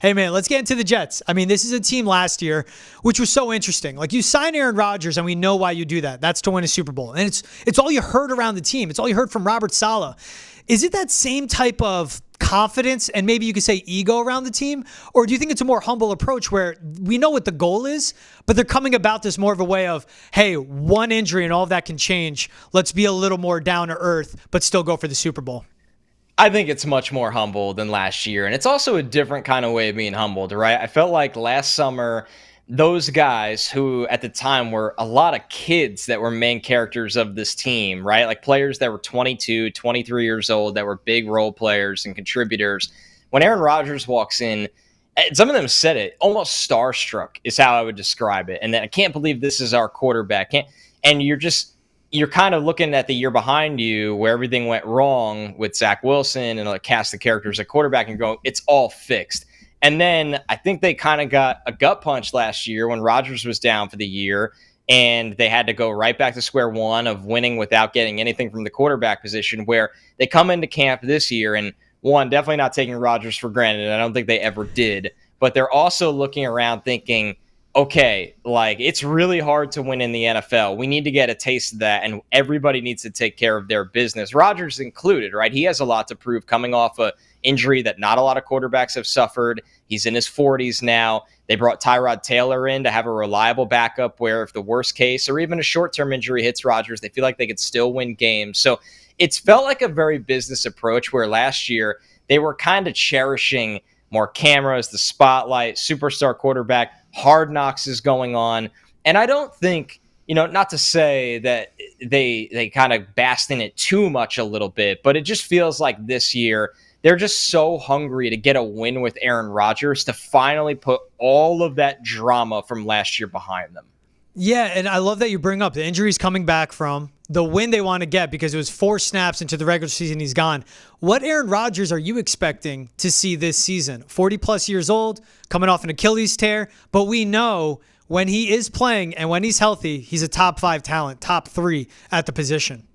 Hey, man, let's get into the Jets. I mean, this is a team last year, which was so interesting. Like, you sign Aaron Rodgers, and we know why you do that. That's to win a Super Bowl. And it's all you heard around the team. It's all you heard from Robert Saleh. Is it that same type of confidence and maybe you could say ego around the team? Or do you think it's a more humble approach where we know what the goal is, but they're coming about this more of a way of, hey, one injury and all of that can change. Let's be a little more down to earth, but still go for the Super Bowl? I think it's much more humble than last year. And it's also a different kind of way of being humbled, right? I felt like last summer, those guys who at the time were a lot of kids that were main characters of this team, right? Like players that were 22, 23 years old, that were big role players and contributors. When Aaron Rodgers walks in, some of them said it, almost starstruck is how I would describe it. And then I can't believe this is our quarterback. And you're kind of looking at the year behind you where everything went wrong with Zach Wilson and like cast the characters at quarterback and go, it's all fixed. And then I think they kind of got a gut punch last year when Rodgers was down for the year and they had to go right back to square one of winning without getting anything from the quarterback position, where they come into camp this year and one, definitely not taking Rodgers for granted. I don't think they ever did, but they're also looking around thinking, okay, like it's really hard to win in the NFL. We need to get a taste of that, and everybody needs to take care of their business. Rodgers included, right? He has a lot to prove coming off a injury that not a lot of quarterbacks have suffered. He's in his 40s now. They brought Tyrod Taylor in to have a reliable backup where if the worst case or even a short-term injury hits Rodgers, they feel like they could still win games. So it's felt like a very business approach where last year they were kind of cherishing more cameras, the spotlight, superstar quarterback, Hard Knocks is going on. And I don't think, not to say that they kind of basked in it too much a little bit, but it just feels like this year they're just so hungry to get a win with Aaron Rodgers to finally put all of that drama from last year behind them. Yeah, and I love that you bring up the injuries coming back from the win they want to get because it was 4 snaps into the regular season. He's gone. What Aaron Rodgers are you expecting to see this season? 40-plus years old, coming off an Achilles tear, but we know when he is playing and when he's healthy, he's a top 5 talent, top 3 at the position.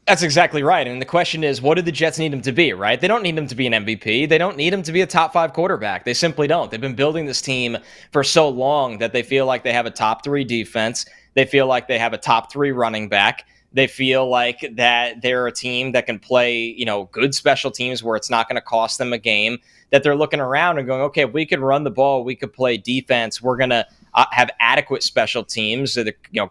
That's exactly right. And the question is, what do the Jets need him to be, right? They don't need him to be an MVP. They don't need him to be a top 5 quarterback. They simply don't. They've been building this team for so long that they feel like they have a top 3 defense. They feel like they have a top 3 running back. They feel like that they're a team that can play, good special teams where it's not going to cost them a game, that they're looking around and going, okay, if we could run the ball, we could play defense, we're going to have adequate special teams.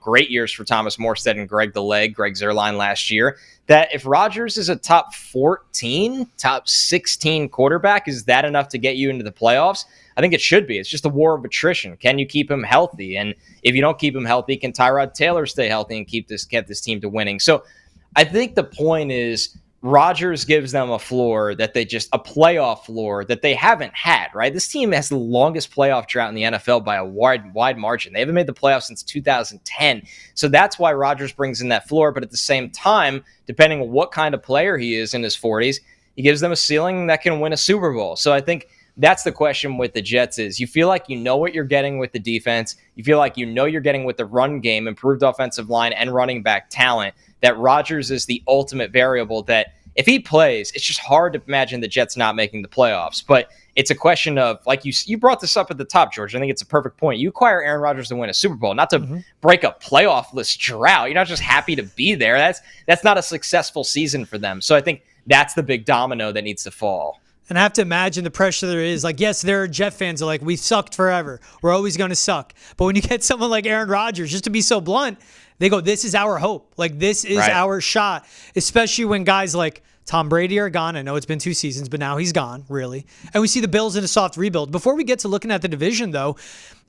Great years for Thomas Morstead and Greg Zuerlein last year. That if Rodgers is a top 14, top 16 quarterback, is that enough to get you into the playoffs? I think it should be. It's just a war of attrition. Can you keep him healthy? And if you don't keep him healthy, can Tyrod Taylor stay healthy and get this team to winning? So I think the point is Rodgers gives them a playoff floor that they haven't had, right? This team has the longest playoff drought in the NFL by a wide margin. They haven't made the playoffs since 2010. So that's why Rodgers brings in that floor. But at the same time, depending on what kind of player he is in his 40s, he gives them a ceiling that can win a Super Bowl. So I think that's the question with the Jets is you feel like you know what you're getting with the defense. You feel like you know you're getting with the run game, improved offensive line, and running back talent, that Rodgers is the ultimate variable that if he plays, it's just hard to imagine the Jets not making the playoffs. But it's a question of, like you brought this up at the top, George. I think it's a perfect point. You acquire Aaron Rodgers to win a Super Bowl, not to break a playoff-less drought. You're not just happy to be there. That's not a successful season for them. So I think that's the big domino that needs to fall. And I have to imagine the pressure there is. Like, yes, there are Jet fans who are like, we've sucked forever. We're always going to suck. But when you get someone like Aaron Rodgers, just to be so blunt, they go, this is our hope. Like, this is our shot, especially when guys like Tom Brady are gone. I know it's been 2 seasons, but now he's gone, really. And we see the Bills in a soft rebuild. Before we get to looking at the division, though,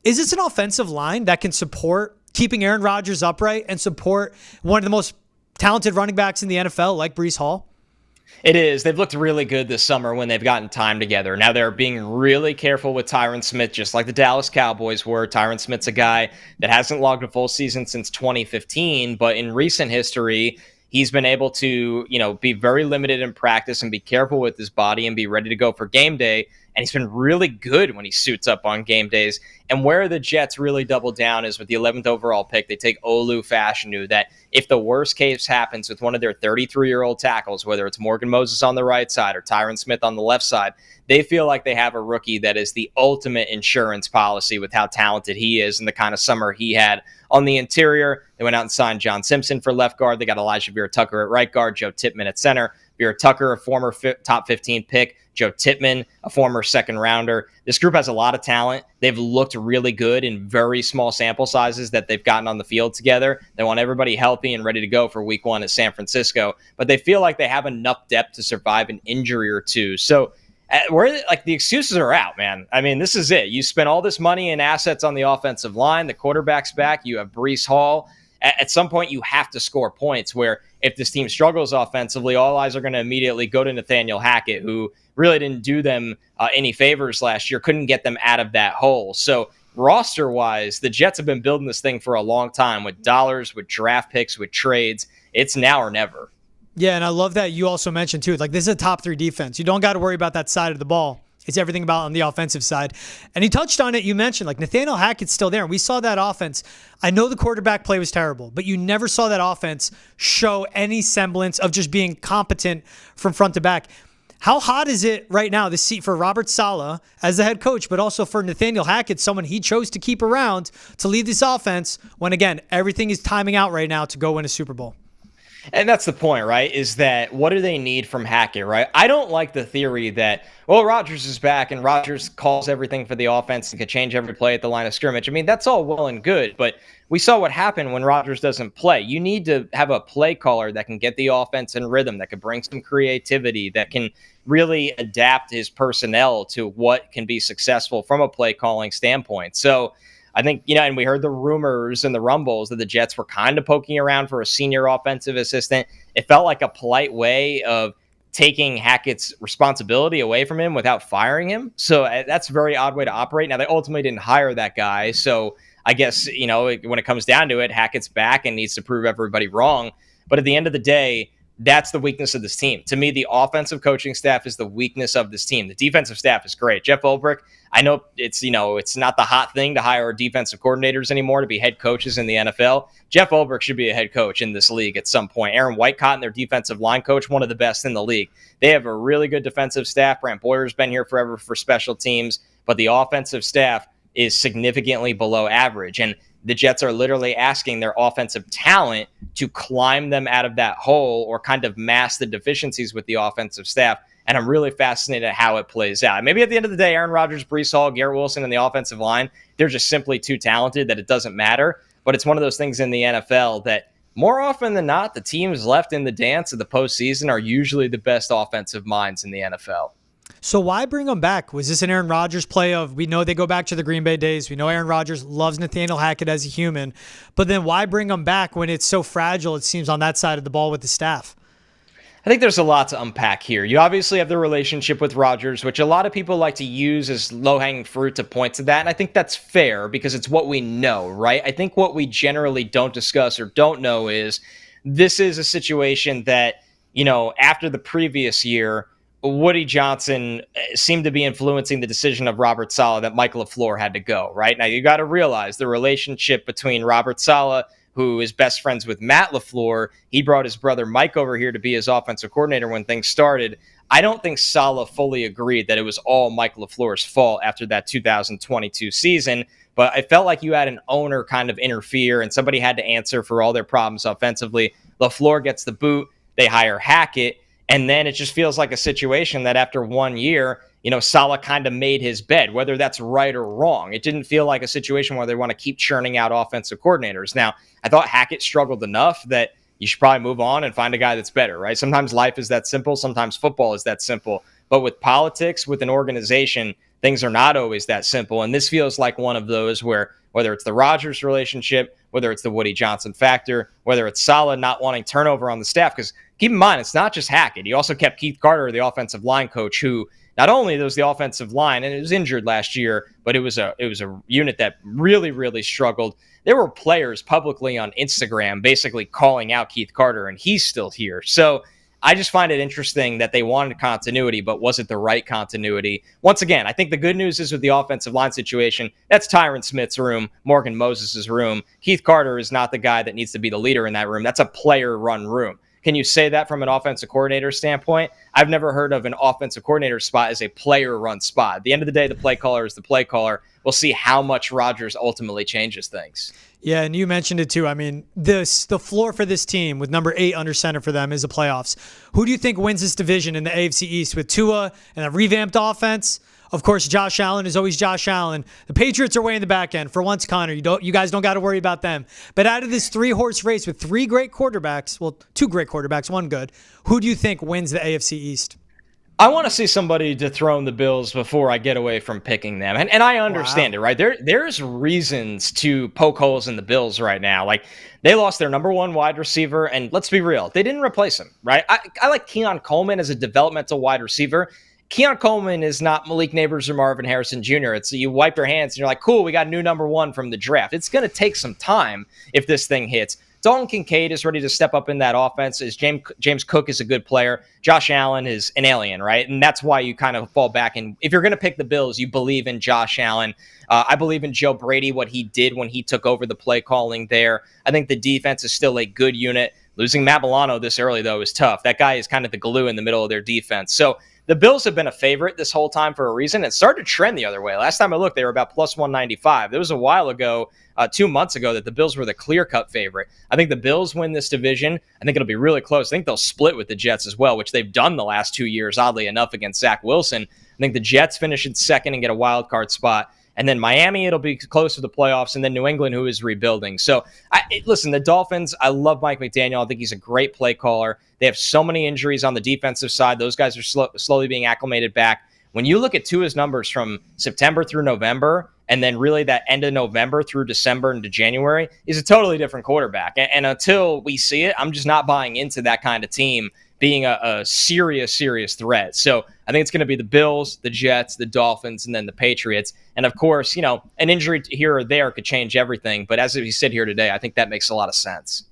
is this an offensive line that can support keeping Aaron Rodgers upright and support one of the most talented running backs in the NFL, like Breece Hall? It is. They've looked really good this summer when they've gotten time together. Now they're being really careful with Tyron Smith, just like the Dallas Cowboys were. Tyron Smith's a guy that hasn't logged a full season since 2015, but in recent history, he's been able to, be very limited in practice and be careful with his body and be ready to go for game day. and he's been really good when he suits up on game days. And where the Jets really double down is with the 11th overall pick. They take Olu Fashanu, that if the worst case happens with one of their 33-year-old tackles, whether it's Morgan Moses on the right side or Tyron Smith on the left side, they feel like they have a rookie that is the ultimate insurance policy with how talented he is and the kind of summer he had on the interior. They went out and signed John Simpson for left guard. They got Elijah Vera-Tucker at right guard, Joe Tippmann at center. Vera-Tucker, a former top 15 pick. Joe Tippmann, a former second rounder. This group has a lot of talent. They've looked really good in very small sample sizes that they've gotten on the field together. They want everybody healthy and ready to go for week 1 at San Francisco, but they feel like they have enough depth to survive an injury or two. So the excuses are out, man. I mean, this is it. You spent all this money and assets on the offensive line. The quarterback's back. You have Breece Hall. At some point, you have to score points where if this team struggles offensively, all eyes are going to immediately go to Nathaniel Hackett, who really didn't do them any favors last year, couldn't get them out of that hole. So roster-wise, the Jets have been building this thing for a long time with dollars, with draft picks, with trades. It's now or never. Yeah, and I love that you also mentioned, too, like this is a top 3 defense. You don't got to worry about that side of the ball. It's everything about on the offensive side. And he touched on it. You mentioned, like, Nathaniel Hackett's still there. And we saw that offense. I know the quarterback play was terrible, but you never saw that offense show any semblance of just being competent from front to back. How hot is it right now, this seat for Robert Saleh as the head coach, but also for Nathaniel Hackett, someone he chose to keep around to lead this offense when, again, everything is timing out right now to go win a Super Bowl? And that's the point, right? Is that what do they need from Hackett, right? I don't like the theory that, well, Rodgers is back and Rodgers calls everything for the offense and could change every play at the line of scrimmage. I mean, that's all well and good, but we saw what happened when Rodgers doesn't play. You need to have a play caller that can get the offense in rhythm, that can bring some creativity, that can really adapt his personnel to what can be successful from a play calling standpoint. So I think, and we heard the rumors and the rumbles that the Jets were kind of poking around for a senior offensive assistant. It felt like a polite way of taking Hackett's responsibility away from him without firing him. So that's a very odd way to operate. Now, they ultimately didn't hire that guy. So I guess, when it comes down to it, Hackett's back and needs to prove everybody wrong. But at the end of the day, that's the weakness of this team. To me, the offensive coaching staff is the weakness of this team. The defensive staff is great. Jeff Ulbrich, I know it's not the hot thing to hire defensive coordinators anymore to be head coaches in the NFL. Jeff Ulbrich should be a head coach in this league at some point. Aaron Whitecotton, their defensive line coach, one of the best in the league. They have a really good defensive staff. Brant Boyer's been here forever for special teams, but the offensive staff is significantly below average. And the Jets are literally asking their offensive talent to climb them out of that hole or kind of mask the deficiencies with the offensive staff. And I'm really fascinated at how it plays out. Maybe at the end of the day, Aaron Rodgers, Breece Hall, Garrett Wilson, and the offensive line, they're just simply too talented that it doesn't matter. But it's one of those things in the NFL that more often than not, the teams left in the dance of the postseason are usually the best offensive minds in the NFL. So why bring him back? Was this an Aaron Rodgers play of, we know they go back to the Green Bay days. We know Aaron Rodgers loves Nathaniel Hackett as a human. But then why bring him back when it's so fragile, it seems, on that side of the ball with the staff? I think there's a lot to unpack here. You obviously have the relationship with Rodgers, which a lot of people like to use as low-hanging fruit to point to that. And I think that's fair because it's what we know, right? I think what we generally don't discuss or don't know is this is a situation that, after the previous year, Woody Johnson seemed to be influencing the decision of Robert Saleh that Mike LaFleur had to go, right? Now, you got to realize the relationship between Robert Saleh, who is best friends with Matt LaFleur. He brought his brother Mike over here to be his offensive coordinator when things started. I don't think Saleh fully agreed that it was all Mike LaFleur's fault after that 2022 season, but I felt like you had an owner kind of interfere and somebody had to answer for all their problems offensively. LaFleur gets the boot. They hire Hackett. And then it just feels like a situation that after 1 year, Saleh kind of made his bed, whether that's right or wrong. It didn't feel like a situation where they want to keep churning out offensive coordinators. Now, I thought Hackett struggled enough that you should probably move on and find a guy that's better, right? Sometimes life is that simple. Sometimes football is that simple. But with politics, with an organization, things are not always that simple. And this feels like one of those where whether it's the Rodgers relationship, whether it's the Woody Johnson factor, whether it's Saleh not wanting turnover on the staff, because keep in mind, it's not just Hackett. He also kept Keith Carter, the offensive line coach, who not only was the offensive line, and it was injured last year, but it was a unit that really, really struggled. There were players publicly on Instagram basically calling out Keith Carter, and he's still here. So I just find it interesting that they wanted continuity, but was it the right continuity? Once again, I think the good news is with the offensive line situation, that's Tyron Smith's room, Morgan Moses' room. Keith Carter is not the guy that needs to be the leader in that room. That's a player-run room. Can you say that from an offensive coordinator standpoint? I've never heard of an offensive coordinator spot as a player-run spot. At the end of the day, the play caller is the play caller. We'll see how much Rodgers ultimately changes things. Yeah, and you mentioned it too. I mean, the floor for this team with number 8 under center for them is the playoffs. Who do you think wins this division in the AFC East with Tua and a revamped offense? Of course, Josh Allen is always Josh Allen. The Patriots are way in the back end. For once, Connor, you guys don't got to worry about them. But out of this 3-horse race with 3 great quarterbacks, well, 2 great quarterbacks, 1 good, who do you think wins the AFC East? I want to see somebody dethrone the Bills before I get away from picking them. And I understand it, right? There's reasons to poke holes in the Bills right now. Like, they lost their number 1 wide receiver, and let's be real, they didn't replace him, right? I like Keon Coleman as a developmental wide receiver. Keon Coleman is not Malik Neighbors or Marvin Harrison Jr. It's you wipe your hands and you're like, cool, we got a new number 1 from the draft. It's going to take some time if this thing hits. Dalton Kincaid is ready to step up in that offense. James Cook is a good player. Josh Allen is an alien, right? And that's why you kind of fall back. And if you're going to pick the Bills, you believe in Josh Allen. I believe in Joe Brady, what he did when he took over the play calling there. I think the defense is still a good unit. Losing Matt Milano this early, though, is tough. That guy is kind of the glue in the middle of their defense. So the Bills have been a favorite this whole time for a reason. It started to trend the other way. Last time I looked, they were about plus 195. There was a while ago, 2 months ago, that the Bills were the clear-cut favorite. I think the Bills win this division. I think it'll be really close. I think they'll split with the Jets as well, which they've done the last 2 years, oddly enough, against Zach Wilson. I think the Jets finish in second and get a wild card spot. And then Miami, it'll be close to the playoffs. And then New England, who is rebuilding. So, listen, the Dolphins, I love Mike McDaniel. I think he's a great play caller. They have so many injuries on the defensive side. Those guys are slowly being acclimated back. When you look at Tua's numbers from September through November, and then really that end of November through December into January, he's a totally different quarterback. And until we see it, I'm just not buying into that kind of team being a serious threat. So I think it's going to be the Bills, the Jets, the Dolphins, and then the Patriots. And of course, an injury here or there could change everything. But as we sit here today, I think that makes a lot of sense.